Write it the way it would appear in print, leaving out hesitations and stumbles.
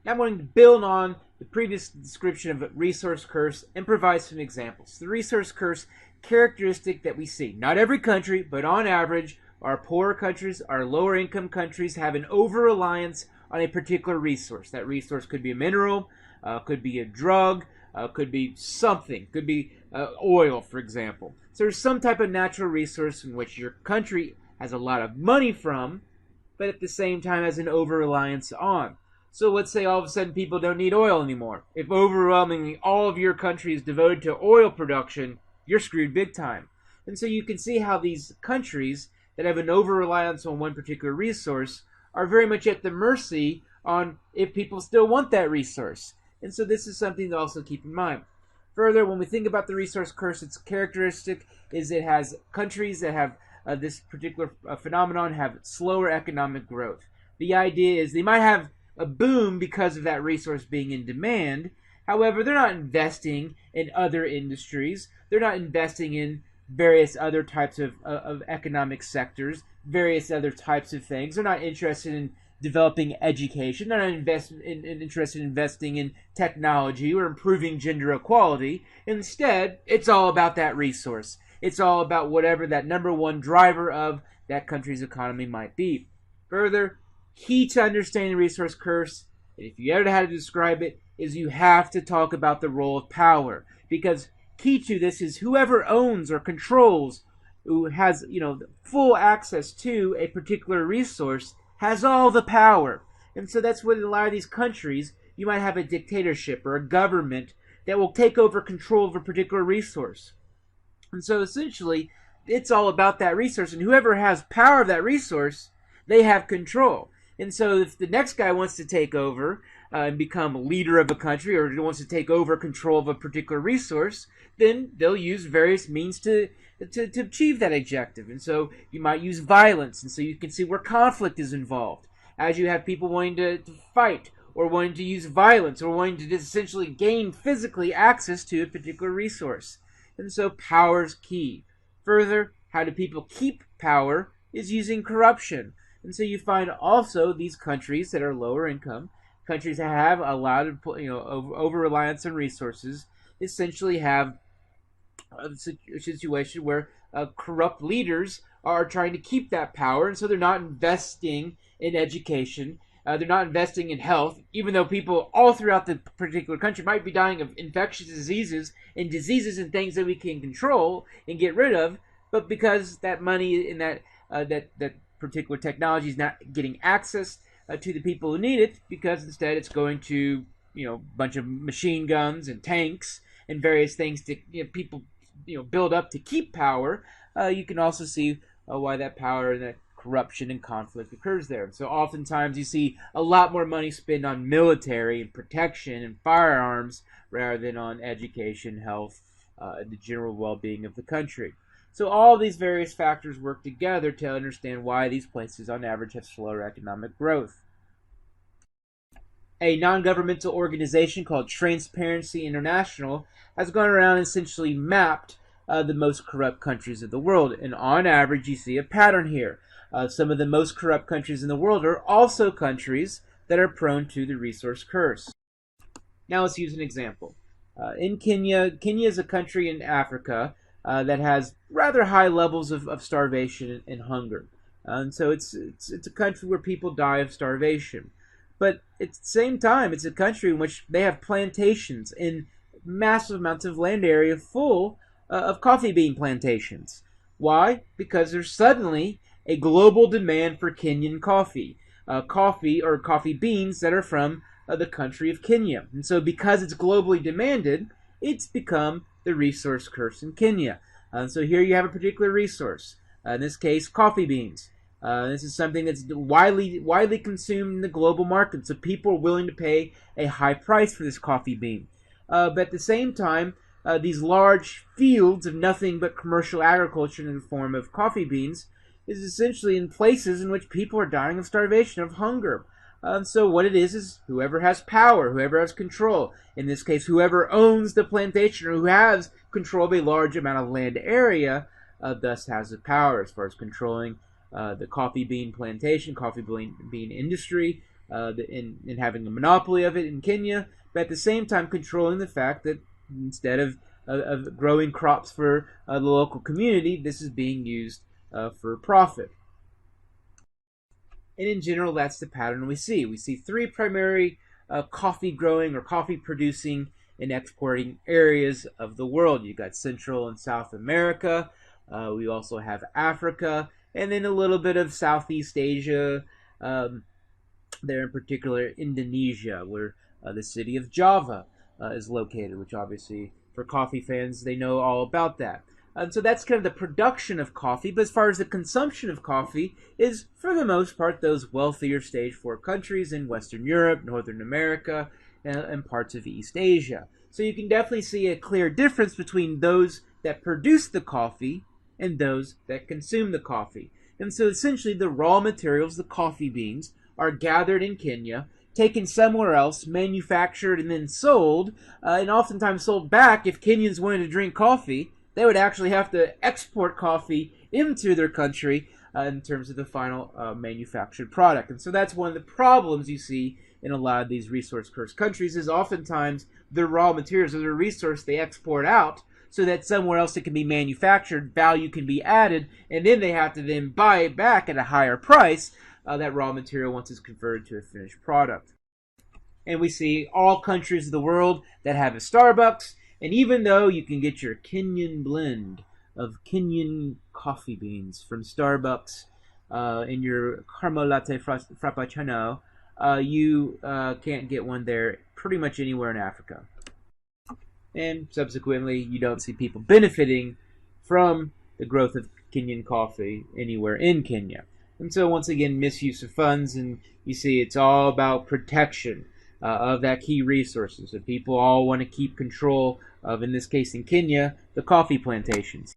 Now I'm going to build on the previous description of a resource curse and provide some examples. The resource curse characteristic that we see. Not every country, but on average, our poorer countries, our lower income countries have an over-reliance on a particular resource. That resource could be a mineral, could be a drug, could be something, could be oil, for example. So there's some type of natural resource in which your country has a lot of money from, but at the same time has an over-reliance on. So let's say all of a sudden people don't need oil anymore. If overwhelmingly all of your country is devoted to oil production, you're screwed big time. And so you can see how these countries that have an over-reliance on one particular resource are very much at the mercy on if people still want that resource. And so this is something to also keep in mind. Further, when we think about the resource curse, its characteristic is it has countries that have this particular phenomenon have slower economic growth. The idea is they might have a boom because of that resource being in demand. However, they're not investing in other industries. They're not investing in various other types of economic sectors, various other types of things. They're not interested in developing education. They're not interested in investing in technology or improving gender equality. Instead, it's all about that resource. It's all about whatever that number one driver of that country's economy might be. Further, key to understanding the resource curse, and if you ever had to describe it, is you have to talk about the role of power. Because key to this is whoever owns or controls, who has full access to a particular resource, has all the power. And so that's what in a lot of these countries, you might have a dictatorship or a government that will take over control of a particular resource. And so essentially, it's all about that resource. And whoever has power of that resource, they have control. And so if the next guy wants to take over and become a leader of a country or wants to take over control of a particular resource, then they'll use various means to achieve that objective. And so you might use violence. And so you can see where conflict is involved. As you have people wanting to fight or wanting to use violence or wanting to essentially gain physically access to a particular resource. And so power is key. Further, how do people keep power is using corruption. And so you find also these countries that are lower income, countries that have a lot of over-reliance on resources, essentially have a situation where corrupt leaders are trying to keep that power, and so they're not investing in education. They're not investing in health, even though people all throughout the particular country might be dying of infectious diseases and things that we can control and get rid of, but because that money in that particular technology is not getting access to the people who need it, because instead it's going to a bunch of machine guns and tanks and various things to people build up to keep power. You can also see why that power and that corruption and conflict occurs there. So oftentimes you see a lot more money spent on military and protection and firearms rather than on education, health, and the general well-being of the country. So all these various factors work together to understand why these places on average have slower economic growth. A non-governmental organization called Transparency International has gone around and essentially mapped the most corrupt countries of the world. And on average, you see a pattern here. Some of the most corrupt countries in the world are also countries that are prone to the resource curse. Now let's use an example. In Kenya is a country in Africa that has rather high levels of starvation and hunger. And so it's a country where people die of starvation. But at the same time, it's a country in which they have plantations in massive amounts of land area full of coffee bean plantations. Why? Because there's suddenly a global demand for Kenyan coffee. Coffee beans that are from the country of Kenya. And so because it's globally demanded, it's become the resource curse in Kenya. So here you have a particular resource. In this case, coffee beans. This is something that's widely consumed in the global market. So people are willing to pay a high price for this coffee bean. But at the same time, these large fields of nothing but commercial agriculture in the form of coffee beans is essentially in places in which people are dying of starvation, of hunger. So what it is whoever has power, whoever has control, in this case whoever owns the plantation or who has control of a large amount of land area, thus has the power as far as controlling the coffee bean plantation, coffee bean industry, in having a monopoly of it in Kenya, but at the same time controlling the fact that instead of growing crops for the local community, this is being used for profit. And in general, that's the pattern we see. We see three primary coffee growing or coffee producing and exporting areas of the world. You've got Central and South America. We also have Africa, and then a little bit of Southeast Asia, there in particular Indonesia, where the city of Java is located, which obviously for coffee fans, they know all about that. So that's kind of the production of coffee, but as far as the consumption of coffee is, for the most part, those wealthier stage 4 countries in Western Europe, Northern America, and parts of East Asia. So you can definitely see a clear difference between those that produce the coffee and those that consume the coffee. And so essentially the raw materials, the coffee beans, are gathered in Kenya, taken somewhere else, manufactured, and then sold, and oftentimes sold back. If Kenyans wanted to drink coffee, they would actually have to export coffee into their country in terms of the final manufactured product. And so that's one of the problems you see in a lot of these resource-cursed countries, is oftentimes the raw materials or the resource they export out so that somewhere else it can be manufactured, value can be added, and then they have to then buy it back at a higher price, that raw material once it's converted to a finished product. And we see all countries of the world that have a Starbucks, and even though you can get your Kenyan blend of Kenyan coffee beans from Starbucks in your caramel latte frappuccino, you can't get one there pretty much anywhere in Africa. And subsequently, you don't see people benefiting from the growth of Kenyan coffee anywhere in Kenya. And so once again, misuse of funds, and you see it's all about protection of that key resources that people all want to keep control of, in this case in Kenya, the coffee plantations.